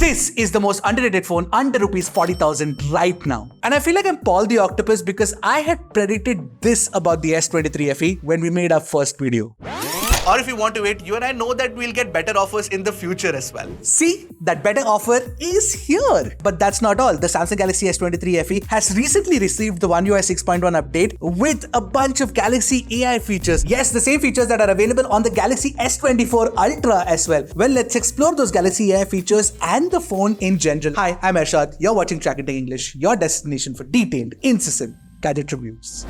This is the most underrated phone under rupees 40,000 right now. And I feel like I'm Paul the Octopus because I had predicted this about the S23 FE when we made our first video. Or if you want to wait, you and I know that we'll get better offers in the future as well. See, that better offer is here. But that's not all. The Samsung Galaxy S23 FE has recently received the One UI 6.1 update with a bunch of Galaxy AI features. Yes, the same features that are available on the Galaxy S24 Ultra as well. Well, let's explore those Galaxy AI features and the phone in general. Hi, I'm Rs.40. You're watching Trakin English, your destination for detailed, incessant gadget reviews.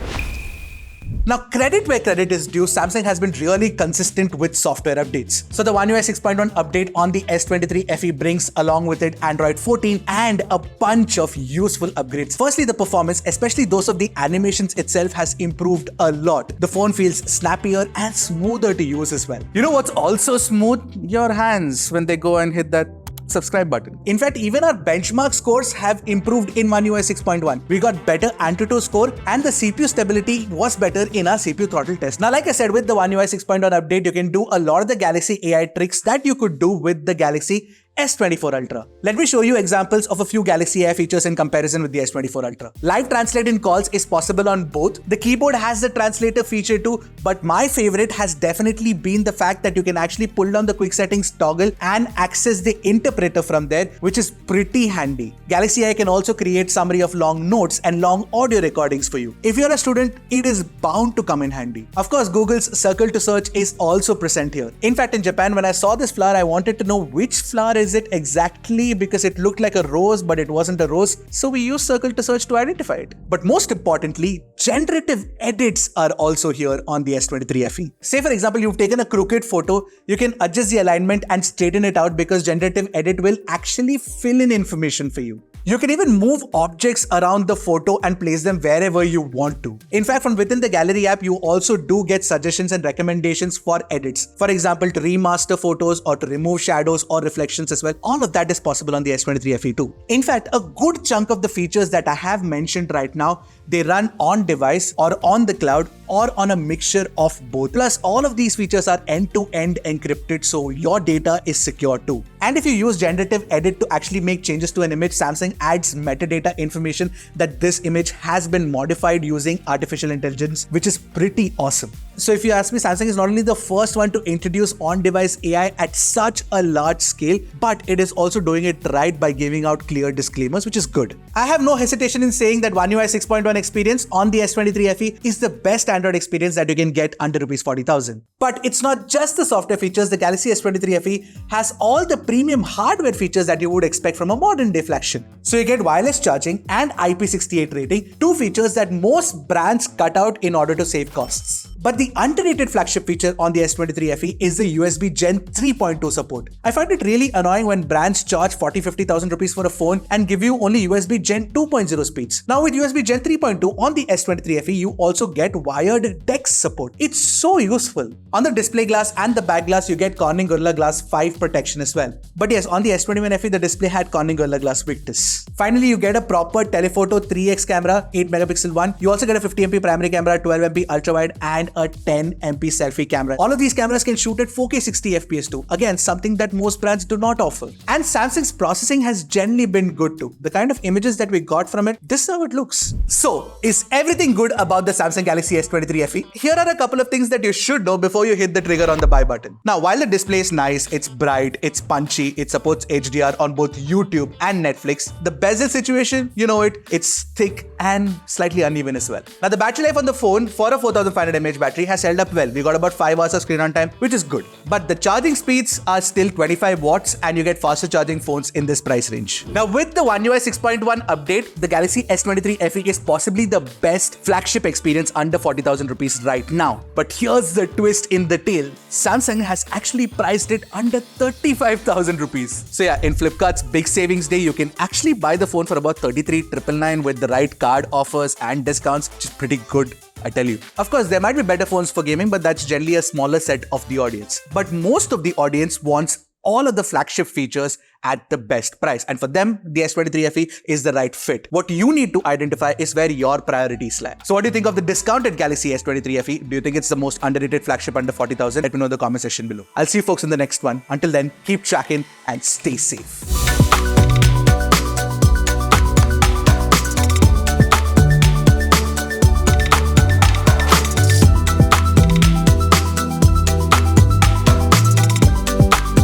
Now, credit where credit is due, Samsung has been really consistent with software updates. So the One UI 6.1 update on the S23 FE brings along with it Android 14 and a bunch of useful upgrades. Firstly, the performance, especially those of the animations itself, has improved a lot. The phone feels snappier and smoother to use as well. You know what's also smooth? Your hands when they go and hit that subscribe button. In fact, even our benchmark scores have improved in One UI 6.1. We got better Antutu score and the CPU stability was better in our CPU throttle test. Now, like I said, with the One UI 6.1 update, you can do a lot of the Galaxy AI tricks that you could do with the Galaxy S24 Ultra. Let me show you examples of a few Galaxy AI features in comparison with the S24 Ultra. Live translate in calls is possible on both. The keyboard has the translator feature too, but my favorite has definitely been the fact that you can actually pull down the quick settings toggle and access the interpreter from there, which is pretty handy. Galaxy AI can also create summary of long notes and long audio recordings for you. If you're a student, it is bound to come in handy. Of course, Google's circle to search is also present here. In fact, in Japan, when I saw this flower, I wanted to know which flower is it exactly because it looked like a rose, but it wasn't a rose. So we used circle to search to identify it. But most importantly, generative edits are also here on the S23 FE. Say for example, you've taken a crooked photo, you can adjust the alignment and straighten it out because generative edit will actually fill in information for you. You can even move objects around the photo and place them wherever you want to. In fact, from within the Gallery app, you also do get suggestions and recommendations for edits. For example, to remaster photos or to remove shadows or reflections as well. All of that is possible on the S23 FE too. In fact, a good chunk of the features that I have mentioned right now, they run on device or on the cloud or on a mixture of both. Plus, all of these features are end-to-end encrypted, so your data is secure too. And if you use generative edit to actually make changes to an image, Samsung adds metadata information that this image has been modified using artificial intelligence, which is pretty awesome. So if you ask me, Samsung is not only the first one to introduce on-device AI at such a large scale, but it is also doing it right by giving out clear disclaimers, which is good. I have no hesitation in saying that One UI 6.1 experience on the S23 FE is the best Android experience that you can get under rupees 40,000. But it's not just the software features. The Galaxy S23 FE has all the premium hardware features that you would expect from a modern day flagship. So you get wireless charging and IP68 rating, two features that most brands cut out in order to save costs. But the underrated flagship feature on the S23 FE is the USB Gen 3.2 support. I find it really annoying when brands charge 40-50,000 rupees for a phone and give you only USB Gen 2.0 speeds. Now with USB Gen 3.2 on the S23 FE, you also get wired DeX support. It's so useful. On the display glass and the back glass, you get Corning Gorilla Glass 5 protection as well. But yes, on the S21 FE, the display had Corning Gorilla Glass Victus. Finally, you get a proper telephoto 3x camera, 8 megapixel one. You also get a 50MP primary camera, 12MP ultra wide, and a 10MP selfie camera. All of these cameras can shoot at 4K 60 FPS too. Again, something that most brands do not offer. And Samsung's processing has generally been good too. The kind of images that we got from it, this is how it looks. So, is everything good about the Samsung Galaxy S23 FE? Here are a couple of things that you should know before you hit the trigger on the buy button. Now, while the display is nice, it's bright, it's punchy, it supports HDR on both YouTube and Netflix, the bezel situation, you know it, it's thick and slightly uneven as well. Now, the battery life on the phone for a 4500 mAh battery has held up well. We got about 5 hours of screen on time, which is good. But the charging speeds are still 25 watts and you get faster charging phones in this price range. Now, with the One UI 6.1 update, the Galaxy S23 FE is possibly the best flagship experience under 40,000 rupees right now. But here's the twist in the tale. Samsung has actually priced it under 35,000 rupees. So yeah, in Flipkart's big savings day, you can actually buy the phone for about 33,999 with the right card offers and discounts, which is pretty good, I tell you. Of course, there might be better phones for gaming, but that's generally a smaller set of the audience. But most of the audience wants all of the flagship features at the best price. And for them, the S23 FE is the right fit. What you need to identify is where your priorities lie. So what do you think of the discounted Galaxy S23 FE? Do you think it's the most underrated flagship under 40,000? Let me know in the comment section below. I'll see you folks in the next one. Until then, keep tracking and stay safe.